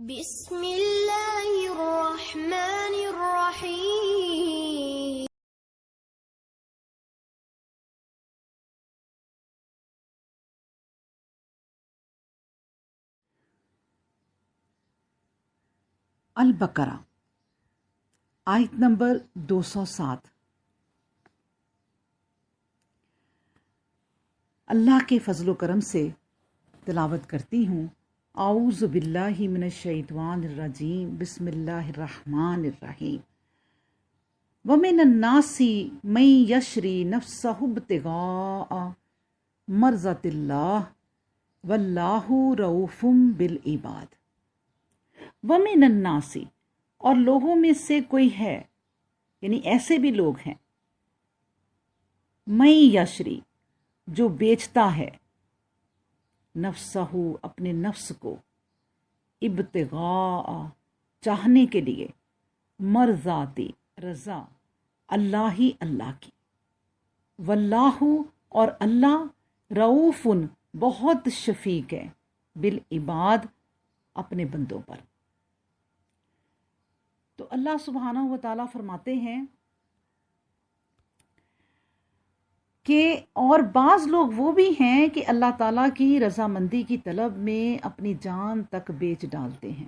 بسم اللہ الرحمن الرحیم۔ البقرہ آیت نمبر 207۔ اللہ کے فضل و کرم سے تلاوت کرتی ہوں۔ اعوذ باللہ من الشیطان الرجیم، بسم اللہ الرحمن الرحیم۔ وَمِنَ النَّاسِ مَن يَشْرِي نَفْسَهُ ابْتِغَاءَ مَرْضَاتِ اللَّهِ وَاللَّهُ رَءُوفٌ بِالْعِبَادِ۔ وَمِنَ النَّاسِ، اور لوگوں میں سے کوئی ہے، یعنی ایسے بھی لوگ ہیں، مَن یشری، جو بیچتا ہے، نفسہ، اپنے نفس کو، ابتغاء، چاہنے کے لیے، مرضاتی، رضا، اللہ ہی اللہ کی، واللہ، اور اللہ، رؤوف، بہت شفیق ہے، بالعباد، اپنے بندوں پر۔ تو اللہ سبحانہ و تعالیٰ فرماتے ہیں کہ اور بعض لوگ وہ بھی ہیں کہ اللہ تعالیٰ کی رضامندی کی طلب میں اپنی جان تک بیچ ڈالتے ہیں،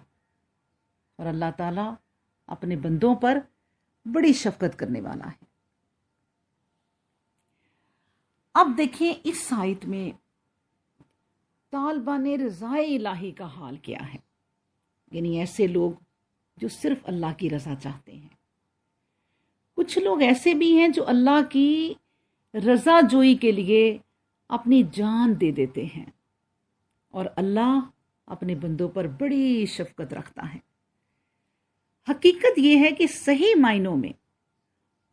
اور اللہ تعالیٰ اپنے بندوں پر بڑی شفقت کرنے والا ہے۔ اب دیکھیں اس آیت میں طالبان رضائے الہی کا حال کیا ہے، یعنی ایسے لوگ جو صرف اللہ کی رضا چاہتے ہیں۔ کچھ لوگ ایسے بھی ہیں جو اللہ کی رضا جوئی کے لیے اپنی جان دے دیتے ہیں، اور اللہ اپنے بندوں پر بڑی شفقت رکھتا ہے۔ حقیقت یہ ہے کہ صحیح معنوں میں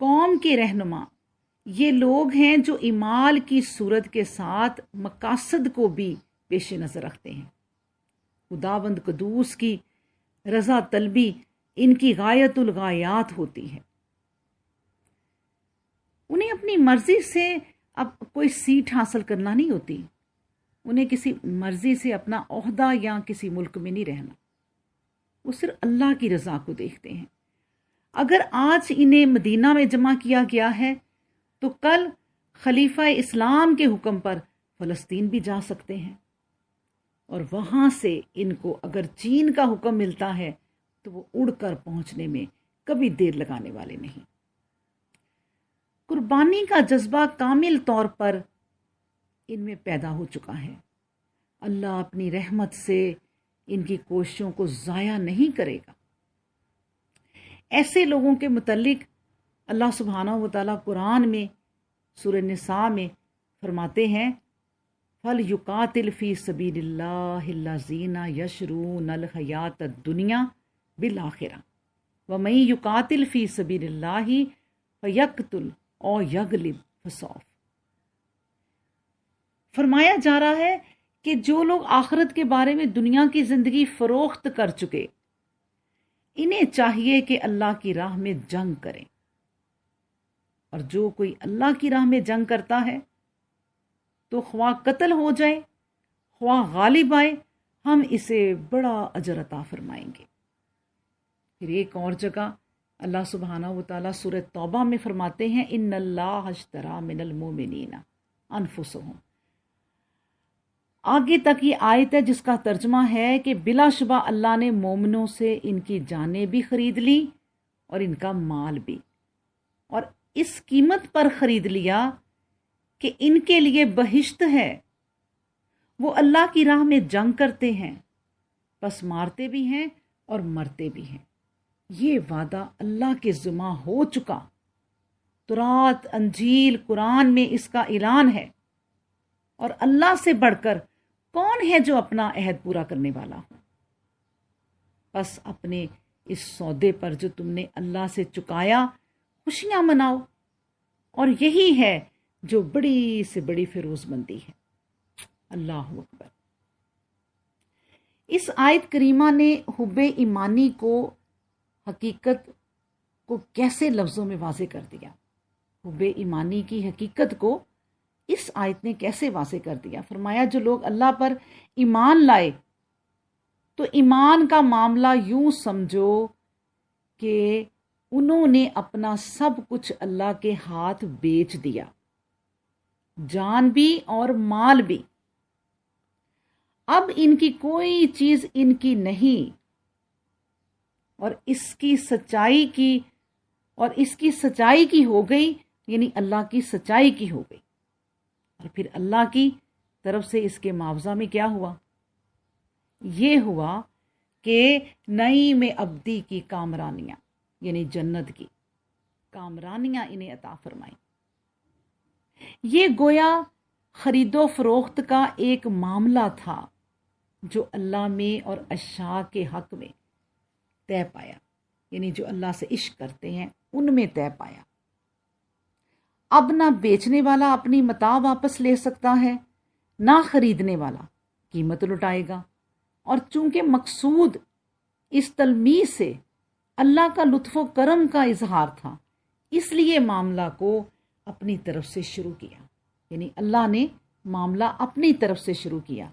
قوم کے رہنما یہ لوگ ہیں جو اعمال کی صورت کے ساتھ مقاصد کو بھی پیش نظر رکھتے ہیں۔ خداوند قدوس کی رضا طلبی ان کی غایت الغایات ہوتی ہے۔ انہیں اپنی مرضی سے اب کوئی سیٹ حاصل کرنا نہیں ہوتی، انہیں کسی مرضی سے اپنا عہدہ یا کسی ملک میں نہیں رہنا، وہ صرف اللہ کی رضا کو دیکھتے ہیں۔ اگر آج انہیں مدینہ میں جمع کیا گیا ہے تو کل خلیفہ اسلام کے حکم پر فلسطین بھی جا سکتے ہیں، اور وہاں سے ان کو اگر چین کا حکم ملتا ہے تو وہ اڑ کر پہنچنے میں کبھی دیر لگانے والے نہیں۔ قربانی کا جذبہ کامل طور پر ان میں پیدا ہو چکا ہے۔ اللہ اپنی رحمت سے ان کی کوششوں کو ضائع نہیں کرے گا۔ ایسے لوگوں کے متعلق اللہ سبحانہ و تعالیٰ قرآن میں سورہ نساء میں فرماتے ہیں، فَلْيُقَاتِلْ فِي سَبِيلِ اللَّهِ الَّذِينَ يَشْرُونَ الْحَيَاةَ الدُّنْيَا بِالْآخِرَةِ وَمَن يُقَاتِلْ فِي سَبِيلِ اللَّهِ فَيَقْتُلْ أَوْ يَغْلِبْ فَسَوْفَ۔ فرمایا جا رہا ہے کہ جو لوگ آخرت کے بارے میں دنیا کی زندگی فروخت کر چکے، انہیں چاہیے کہ اللہ کی راہ میں جنگ کریں، اور جو کوئی اللہ کی راہ میں جنگ کرتا ہے تو خواہ قتل ہو جائے خواہ غالب آئے، ہم اسے بڑا اجر عطا فرمائیں گے۔ پھر ایک اور جگہ اللہ سبحانہ و تعالیٰ سورہ توبہ میں فرماتے ہیں، ان اللہ اشتری من المؤمنین انفسہم۔ آگے تک یہ آیت ہے جس کا ترجمہ ہے کہ بلا شبہ اللہ نے مومنوں سے ان کی جانیں بھی خرید لی اور ان کا مال بھی، اور اس قیمت پر خرید لیا کہ ان کے لیے بہشت ہے، وہ اللہ کی راہ میں جنگ کرتے ہیں، پس مارتے بھی ہیں اور مرتے بھی ہیں۔ یہ وعدہ اللہ کے ذمہ ہو چکا۔ تورات، انجیل، قرآن میں اس کا اعلان ہے، اور اللہ سے بڑھ کر کون ہے جو اپنا عہد پورا کرنے والا ہو؟ بس اپنے اس سودے پر جو تم نے اللہ سے چکایا خوشیاں مناؤ، اور یہی ہے جو بڑی سے بڑی فیروز مندی ہے۔ اللہ اکبر۔ اس آیت کریمہ نے حب ایمانی کو، حقیقت کو کیسے لفظوں میں واضح کر دیا۔ حب ایمانی کی حقیقت کو اس آیت نے کیسے واضح کر دیا۔ فرمایا جو لوگ اللہ پر ایمان لائے تو ایمان کا معاملہ یوں سمجھو کہ انہوں نے اپنا سب کچھ اللہ کے ہاتھ بیچ دیا، جان بھی اور مال بھی۔ اب ان کی کوئی چیز ان کی نہیں، اور اس کی سچائی کی ہو گئی، یعنی اللہ کی سچائی کی ہو گئی۔ اور پھر اللہ کی طرف سے اس کے معاوضہ میں کیا ہوا؟ یہ ہوا کہ نعیم ابدی کی کامرانیاں، یعنی جنت کی کامرانیاں انہیں عطا فرمائیں۔ یہ گویا خرید و فروخت کا ایک معاملہ تھا جو اللہ میں اور اشیاء کے حق میں طے پایا، یعنی جو اللہ سے عشق کرتے ہیں ان میں طے پایا۔ اب نہ بیچنے والا اپنی متاع واپس لے سکتا ہے، نہ خریدنے والا قیمت لٹائے گا۔ اور چونکہ مقصود اس تلمیح سے اللہ کا لطف و کرم کا اظہار تھا، اس لیے معاملہ کو اپنی طرف سے شروع کیا، یعنی اللہ نے معاملہ اپنی طرف سے شروع کیا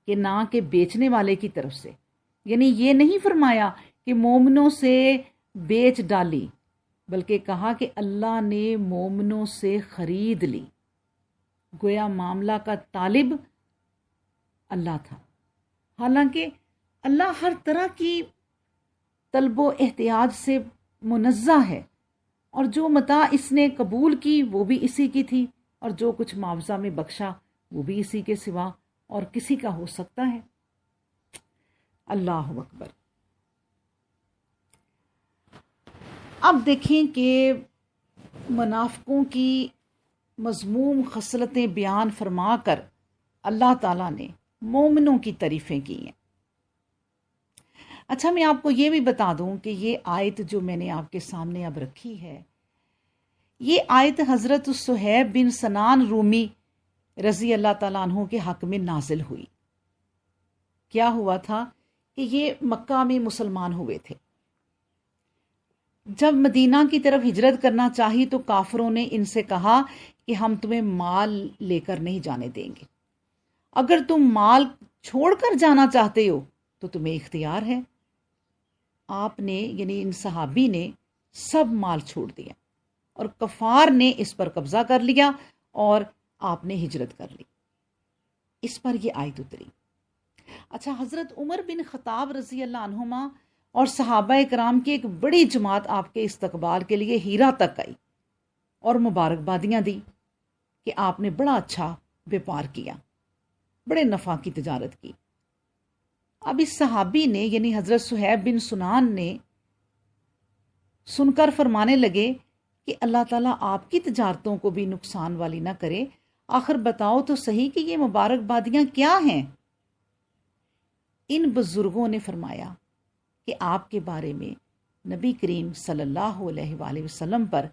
کہ نہ کہ بیچنے والے کی طرف سے۔ یعنی یہ نہیں فرمایا کہ مومنوں سے بیچ ڈالی، بلکہ کہا کہ اللہ نے مومنوں سے خرید لی۔ گویا معاملہ کا طالب اللہ تھا، حالانکہ اللہ ہر طرح کی طلب و احتیاج سے منزہ ہے، اور جو متاع اس نے قبول کی وہ بھی اسی کی تھی، اور جو کچھ معاوضہ میں بخشا وہ بھی اسی کے سوا اور کسی کا ہو سکتا ہے؟ اللہ اکبر۔ اب دیکھیں کہ منافقوں کی مذموم خصلتیں بیان فرما کر اللہ تعالیٰ نے مومنوں کی تعریفیں کی ہیں۔ اچھا، میں آپ کو یہ بھی بتا دوں کہ یہ آیت جو میں نے آپ کے سامنے اب رکھی ہے، یہ آیت حضرت صہیب بن سنان رومی رضی اللہ تعالیٰ عنہ کے حق میں نازل ہوئی۔ کیا ہوا تھا کہ یہ مکہ میں مسلمان ہوئے تھے۔ جب مدینہ کی طرف ہجرت کرنا چاہی تو کافروں نے ان سے کہا کہ ہم تمہیں مال لے کر نہیں جانے دیں گے، اگر تم مال چھوڑ کر جانا چاہتے ہو تو تمہیں اختیار ہے۔ آپ نے یعنی ان صحابی نے سب مال چھوڑ دیا، اور کفار نے اس پر قبضہ کر لیا اور آپ نے ہجرت کر لی۔ اس پر یہ آیت اتری۔ اچھا، حضرت عمر بن خطاب رضی اللہ عنہما اور صحابہ کرام کی ایک بڑی جماعت آپ کے استقبال کے لیے ہیرا تک آئی اور مبارکبادیاں دی کہ آپ نے بڑا اچھا بیپار کیا، بڑے نفع کی تجارت کی۔ اب اس صحابی نے یعنی حضرت صہیب بن سنان نے سن کر فرمانے لگے کہ اللہ تعالیٰ آپ کی تجارتوں کو بھی نقصان والی نہ کرے، آخر بتاؤ تو صحیح کہ یہ مبارکبادیاں کیا ہیں؟ ان بزرگوں نے فرمایا کہ آپ کے بارے میں نبی کریم صلی اللہ علیہ وآلہ وسلم پر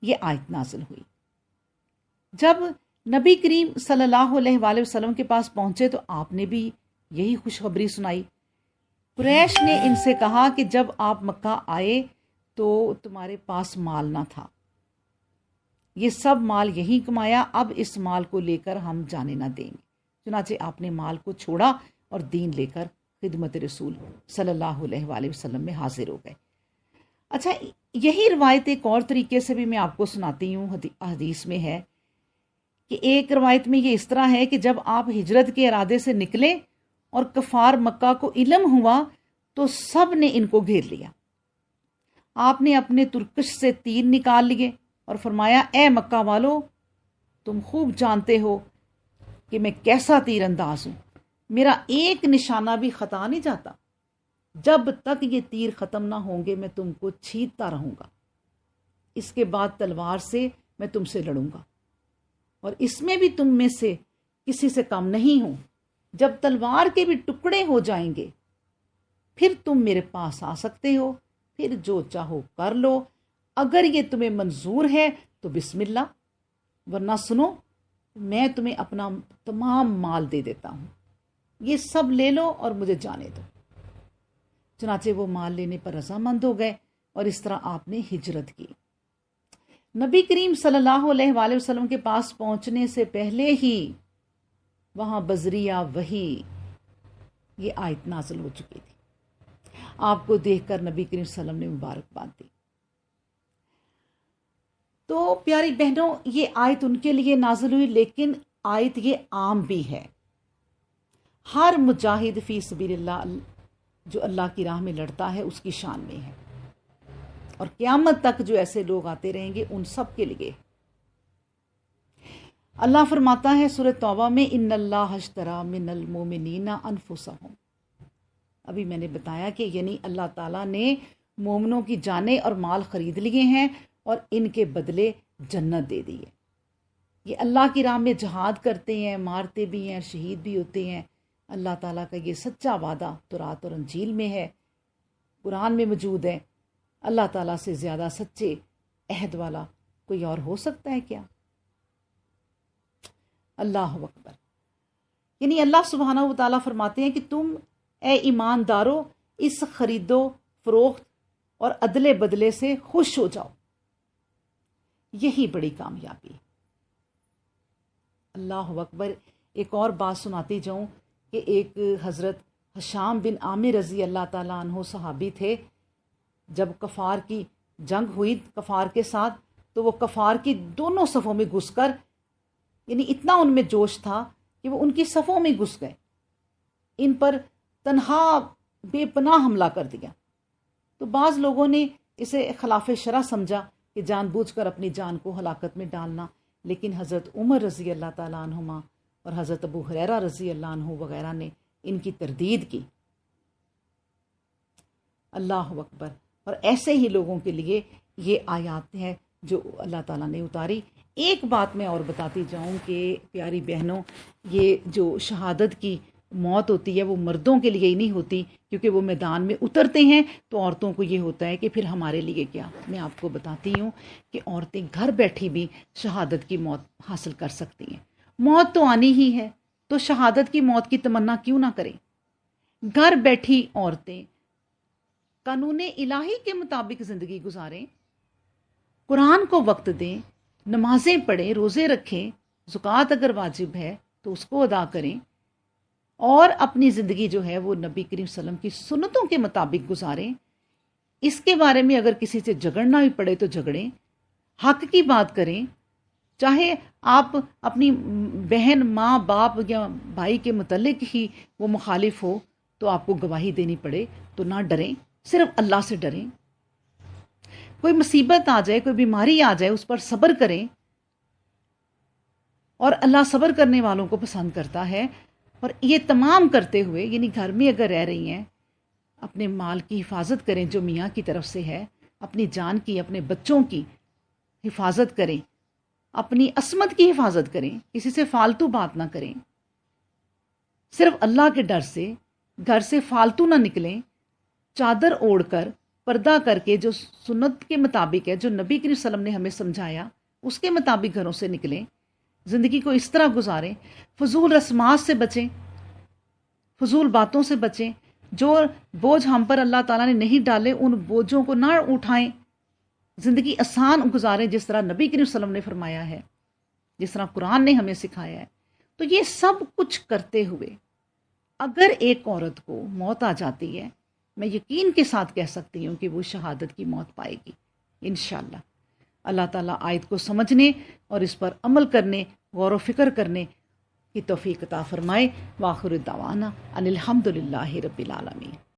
یہ آیت نازل ہوئی۔ جب نبی کریم صلی اللہ علیہ وآلہ وسلم کے پاس پہنچے تو آپ نے بھی یہی خوشخبری سنائی۔ قریش نے ان سے کہا کہ جب آپ مکہ آئے تو تمہارے پاس مال نہ تھا، یہ سب مال یہی کمایا، اب اس مال کو لے کر ہم جانے نہ دیں گے۔ چنانچہ آپ نے مال کو چھوڑا اور دین لے کر خدمت رسول صلی اللہ علیہ وآلہ وسلم میں حاضر ہو گئے۔ اچھا، یہی روایت ایک اور طریقے سے بھی میں آپ کو سناتی ہوں، حدیث میں ہے کہ ایک روایت میں یہ اس طرح ہے کہ جب آپ ہجرت کے ارادے سے نکلے اور کفار مکہ کو علم ہوا تو سب نے ان کو گھیر لیا۔ آپ نے اپنے ترکش سے تیر نکال لیے اور فرمایا، اے مکہ والو، تم خوب جانتے ہو کہ میں کیسا تیر انداز ہوں، میرا ایک نشانہ بھی خطا نہیں جاتا، جب تک یہ تیر ختم نہ ہوں گے میں تم کو چھیدتا رہوں گا، اس کے بعد تلوار سے میں تم سے لڑوں گا، اور اس میں بھی تم میں سے کسی سے کم نہیں ہوں۔ جب تلوار کے بھی ٹکڑے ہو جائیں گے پھر تم میرے پاس آ سکتے ہو، پھر جو چاہو کر لو، اگر یہ تمہیں منظور ہے تو بسم اللہ، ورنہ سنو میں تمہیں اپنا تمام مال دے دیتا ہوں، یہ سب لے لو اور مجھے جانے دو۔ چنانچہ وہ مال لینے پر رضامند ہو گئے اور اس طرح آپ نے ہجرت کی۔ نبی کریم صلی اللہ علیہ وآلہ وسلم کے پاس پہنچنے سے پہلے ہی وہاں بذریعہ وحی یہ آیت نازل ہو چکی تھی۔ آپ کو دیکھ کر نبی کریم صلی اللہ علیہ وسلم نے مبارکباد دی۔ تو پیاری بہنوں، یہ آیت ان کے لیے نازل ہوئی، لیکن آیت یہ عام بھی ہے۔ ہر مجاہد فی سبیل اللہ جو اللہ کی راہ میں لڑتا ہے اس کی شان میں ہے، اور قیامت تک جو ایسے لوگ آتے رہیں گے ان سب کے لیے۔ اللہ فرماتا ہے سورۃ توبہ میں، ان اللہ اشتری من المؤمنین انفسہم۔ ابھی میں نے بتایا کہ یعنی اللہ تعالیٰ نے مومنوں کی جانیں اور مال خرید لیے ہیں اور ان کے بدلے جنت دے دی ہے۔ یہ اللہ کی راہ میں جہاد کرتے ہیں، مارتے بھی ہیں، شہید بھی ہوتے ہیں۔ اللہ تعالیٰ کا یہ سچا وعدہ تورات اور انجیل میں ہے، قرآن میں موجود ہے۔ اللہ تعالیٰ سے زیادہ سچے عہد والا کوئی اور ہو سکتا ہے کیا؟ اللہ اکبر۔ یعنی اللہ سبحانہ و تعالیٰ فرماتے ہیں کہ تم اے ایماندارو اس خرید و فروخت اور عدلے بدلے سے خوش ہو جاؤ، یہی بڑی کامیابی۔ اللہ اکبر۔ ایک اور بات سناتی جاؤں کہ ایک حضرت ہشام بن عامر رضی اللہ تعالیٰ عنہ صحابی تھے۔ جب کفار کی جنگ ہوئی کفار کے ساتھ، تو وہ کفار کی دونوں صفوں میں گھس کر، یعنی اتنا ان میں جوش تھا کہ وہ ان کی صفوں میں گھس گئے، ان پر تنہا بے پناہ حملہ کر دیا۔ تو بعض لوگوں نے اسے خلاف شرع سمجھا کہ جان بوجھ کر اپنی جان کو ہلاکت میں ڈالنا، لیکن حضرت عمر رضی اللہ تعالیٰ عنہما اور حضرت ابو ہریرہ رضی اللہ عنہ وغیرہ نے ان کی تردید کی۔ اللہ اکبر۔ اور ایسے ہی لوگوں کے لیے یہ آیات ہیں جو اللہ تعالیٰ نے اتاری۔ ایک بات میں اور بتاتی جاؤں کہ پیاری بہنوں، یہ جو شہادت کی موت ہوتی ہے وہ مردوں کے لیے ہی نہیں ہوتی، کیونکہ وہ میدان میں اترتے ہیں تو عورتوں کو یہ ہوتا ہے کہ پھر ہمارے لیے کیا۔ میں آپ کو بتاتی ہوں کہ عورتیں گھر بیٹھی بھی شہادت کی موت حاصل کر سکتی ہیں۔ موت تو آنی ہی ہے، تو شہادت کی موت کی تمنا کیوں نہ کریں؟ گھر بیٹھی عورتیں قانون الہی کے مطابق زندگی گزاریں، قرآن کو وقت دیں، نمازیں پڑھیں، روزے رکھیں، زکوٰۃ اگر واجب ہے تو اس کو ادا کریں، اور اپنی زندگی جو ہے وہ نبی کریم صلی اللہ علیہ وسلم کی سنتوں کے مطابق گزاریں۔ اس کے بارے میں اگر کسی سے جھگڑنا بھی پڑے تو جھگڑیں، حق کی بات کریں، چاہے آپ اپنی بہن، ماں، باپ یا بھائی کے متعلق ہی وہ مخالف ہو تو آپ کو گواہی دینی پڑے تو نہ ڈریں، صرف اللہ سے ڈریں۔ کوئی مصیبت آ جائے، کوئی بیماری آ جائے، اس پر صبر کریں، اور اللہ صبر کرنے والوں کو پسند کرتا ہے۔ اور یہ تمام کرتے ہوئے، یعنی گھر میں اگر رہ رہی ہیں، اپنے مال کی حفاظت کریں جو میاں کی طرف سے ہے، اپنی جان کی، اپنے بچوں کی حفاظت کریں، اپنی عصمت کی حفاظت کریں، کسی سے فالتو بات نہ کریں، صرف اللہ کے ڈر سے گھر سے فالتو نہ نکلیں، چادر اوڑھ کر، پردہ کر کے، جو سنت کے مطابق ہے، جو نبی کریم صلی اللہ علیہ وسلم نے ہمیں سمجھایا اس کے مطابق گھروں سے نکلیں، زندگی کو اس طرح گزاریں، فضول رسمات سے بچیں، فضول باتوں سے بچیں، جو بوجھ ہم پر اللہ تعالیٰ نے نہیں ڈالے ان بوجھوں کو نہ اٹھائیں، زندگی آسان گزاریں جس طرح نبی کریم صلی اللہ علیہ وسلم نے فرمایا ہے، جس طرح قرآن نے ہمیں سکھایا ہے۔ تو یہ سب کچھ کرتے ہوئے اگر ایک عورت کو موت آ جاتی ہے، میں یقین کے ساتھ کہہ سکتی ہوں کہ وہ شہادت کی موت پائے گی انشاءاللہ۔ اللہ تعالیٰ آیت کو سمجھنے اور اس پر عمل کرنے، غور و فکر کرنے کی توفیق عطا فرمائے۔ وآخر دعوانا ان الحمد للہ رب العالمین۔